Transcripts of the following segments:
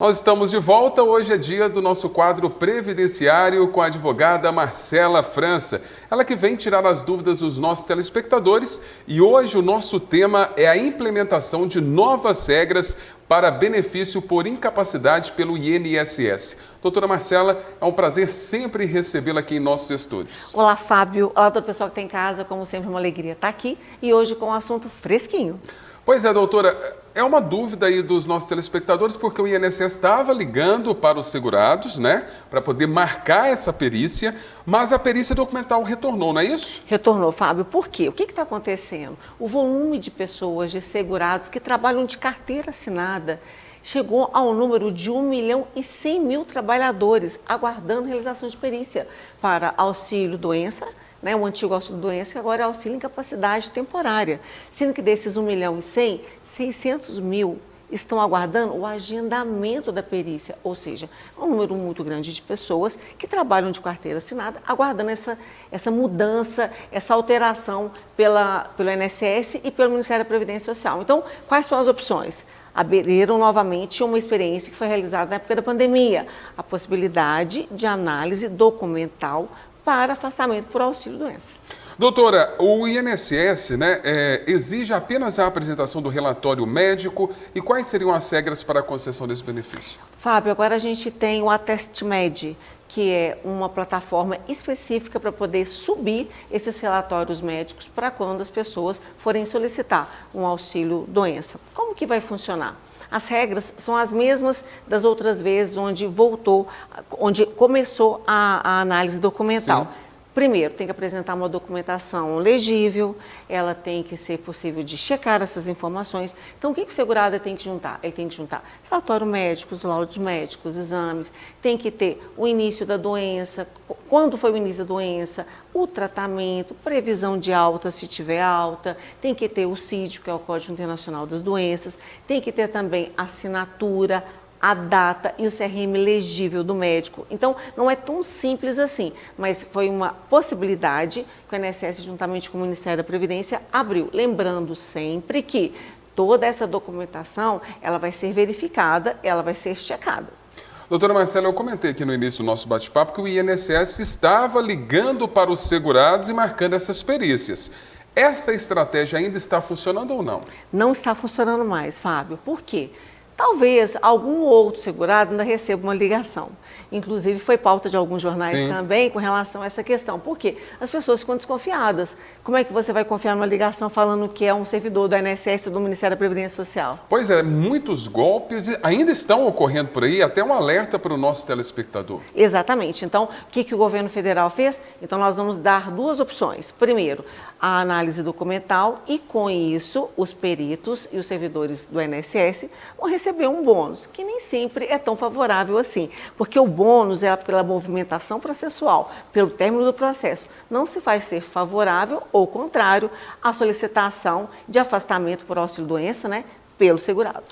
Nós estamos de volta. Hoje é dia do nosso quadro previdenciário com a advogada Marcela França. Ela que vem tirar as dúvidas dos nossos telespectadores e hoje o nosso tema é a implementação de novas regras para benefício por incapacidade pelo INSS. Doutora Marcela, é um prazer sempre recebê-la aqui em nossos estúdios. Olá, Fábio. Olá, todo o pessoal que está em casa. Como sempre, uma alegria estar aqui e hoje com um assunto fresquinho. Pois é, doutora, é uma dúvida aí dos nossos telespectadores, porque o INSS estava ligando para os segurados, né, para poder marcar essa perícia, mas a perícia documental retornou, não é isso? Retornou, Fábio. Por quê? O que está acontecendo? O volume de pessoas, de segurados que trabalham de carteira assinada chegou ao número de 1.100.000 trabalhadores aguardando realização de perícia para auxílio-doença, né, o antigo auxílio-doença, que agora é auxílio incapacidade temporária, sendo que desses 1.100.000, 600.000 estão aguardando o agendamento da perícia, ou seja, é um número muito grande de pessoas que trabalham de carteira assinada, aguardando essa mudança, essa alteração pelo INSS e pelo Ministério da Previdência Social. Então, quais são as opções? Abriram novamente uma experiência que foi realizada na época da pandemia, a possibilidade de análise documental para afastamento por auxílio-doença. Doutora, o INSS, exige apenas a apresentação do relatório médico e quais seriam as regras para a concessão desse benefício? Fábio, agora a gente tem o AtestMed, que é uma plataforma específica para poder subir esses relatórios médicos para quando as pessoas forem solicitar um auxílio-doença. Como que vai funcionar? As regras são as mesmas das outras vezes onde começou a análise documental. Sim. Primeiro, tem que apresentar uma documentação legível, ela tem que ser possível de checar essas informações. Então, o que o segurado tem que juntar? Ele tem que juntar relatório médico, os laudos médicos, exames, tem que ter o início da doença, quando foi o início da doença, o tratamento, previsão de alta, se tiver alta, tem que ter o CID, que é o Código Internacional das Doenças, tem que ter também a assinatura, a data e o CRM legível do médico. Então, não é tão simples assim, mas foi uma possibilidade que o INSS, juntamente com o Ministério da Previdência, abriu. Lembrando sempre que toda essa documentação, ela vai ser verificada, ela vai ser checada. Doutora Marcela, eu comentei aqui no início do nosso bate-papo que o INSS estava ligando para os segurados e marcando essas perícias. Essa estratégia ainda está funcionando ou não? Não está funcionando mais, Fábio. Por quê? Talvez algum outro segurado ainda receba uma ligação. Inclusive, foi pauta de alguns jornais Sim. também com relação a essa questão. Por quê? As pessoas ficam desconfiadas. Como é que você vai confiar numa ligação falando que é um servidor do INSS ou do Ministério da Previdência Social? Pois é, muitos golpes ainda estão ocorrendo por aí, até um alerta para o nosso telespectador. Exatamente. Então, o que o governo federal fez? Então, nós vamos dar duas opções. Primeiro, a análise documental e, com isso, os peritos e os servidores do INSS vão receber um bônus, que nem sempre é tão favorável assim, porque o bônus é pela movimentação processual, pelo término do processo. Não se vai ser favorável ou contrário à solicitação de afastamento por auxílio-doença, né, pelo segurado.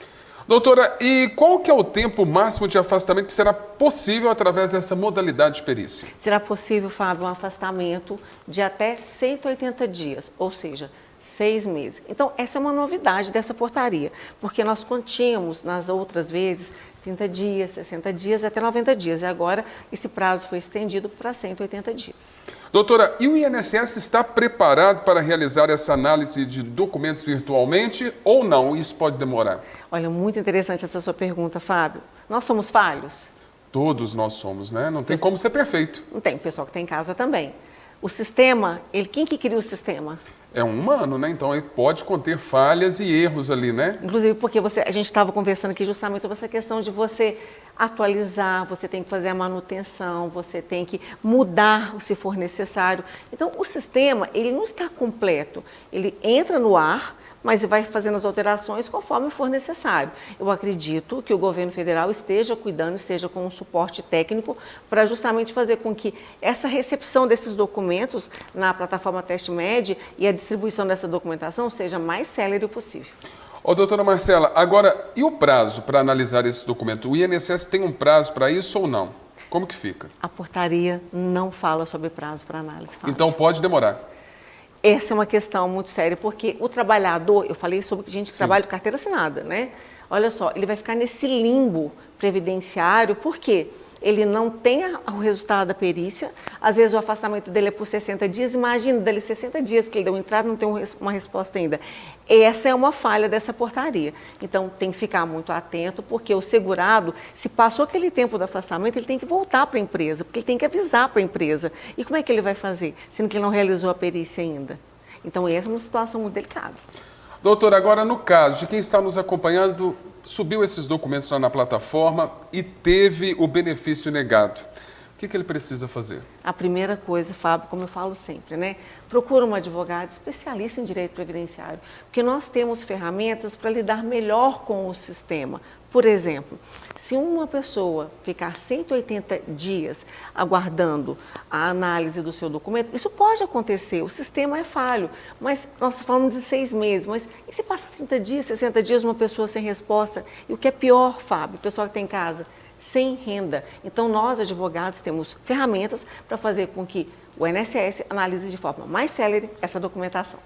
Doutora, e qual que é o tempo máximo de afastamento que será possível através dessa modalidade de perícia? Será possível, Fábio, um afastamento de até 180 dias, ou seja, 6 meses. Então, essa é uma novidade dessa portaria, porque nós tínhamos nas outras vezes 30 dias, 60 dias, até 90 dias. E agora esse prazo foi estendido para 180 dias. Doutora, e o INSS está preparado para realizar essa análise de documentos virtualmente ou não? Isso pode demorar? Olha, muito interessante essa sua pergunta, Fábio. Nós somos falhos? Todos nós somos, né? Não tem como ser perfeito. Não tem, o pessoal que tem em casa também. O sistema, quem que cria o sistema? É um humano, né? Então ele pode conter falhas e erros ali, né? Inclusive porque a gente estava conversando aqui justamente sobre essa questão de você atualizar, você tem que fazer a manutenção, você tem que mudar se for necessário. Então o sistema, ele não está completo, ele entra no ar, mas vai fazendo as alterações conforme for necessário. Eu acredito que o governo federal esteja cuidando, esteja com um suporte técnico para justamente fazer com que essa recepção desses documentos na plataforma AtestMed e a distribuição dessa documentação seja mais célere possível. Ô, doutora Marcela, agora, e o prazo para analisar esse documento? O INSS tem um prazo para isso ou não? Como que fica? A portaria não fala sobre prazo para análise. Fábio. Então pode demorar. Essa é uma questão muito séria, porque o trabalhador, eu falei sobre gente que trabalha de carteira assinada, né? Olha só, ele vai ficar nesse limbo previdenciário, por quê? Ele não tem o resultado da perícia, às vezes o afastamento dele é por 60 dias, imagina, dele 60 dias que ele deu entrada e não tem uma resposta ainda. Essa é uma falha dessa portaria. Então, tem que ficar muito atento, porque o segurado, se passou aquele tempo do afastamento, ele tem que voltar para a empresa, porque ele tem que avisar para a empresa. E como é que ele vai fazer, sendo que ele não realizou a perícia ainda? Então, essa é uma situação muito delicada. Doutora, agora no caso de quem está nos acompanhando, subiu esses documentos lá na plataforma e teve o benefício negado. O que ele precisa fazer? A primeira coisa, Fábio, como eu falo sempre, né? Procura um advogado especialista em direito previdenciário, porque nós temos ferramentas para lidar melhor com o sistema. Por exemplo, se uma pessoa ficar 180 dias aguardando a análise do seu documento, isso pode acontecer, o sistema é falho, mas nós falamos de 6 meses, mas e se passa 30 dias, 60 dias, uma pessoa sem resposta? E o que é pior, Fábio, o pessoal que tem em casa, sem renda. Então, nós, advogados, temos ferramentas para fazer com que o INSS analise de forma mais célere essa documentação.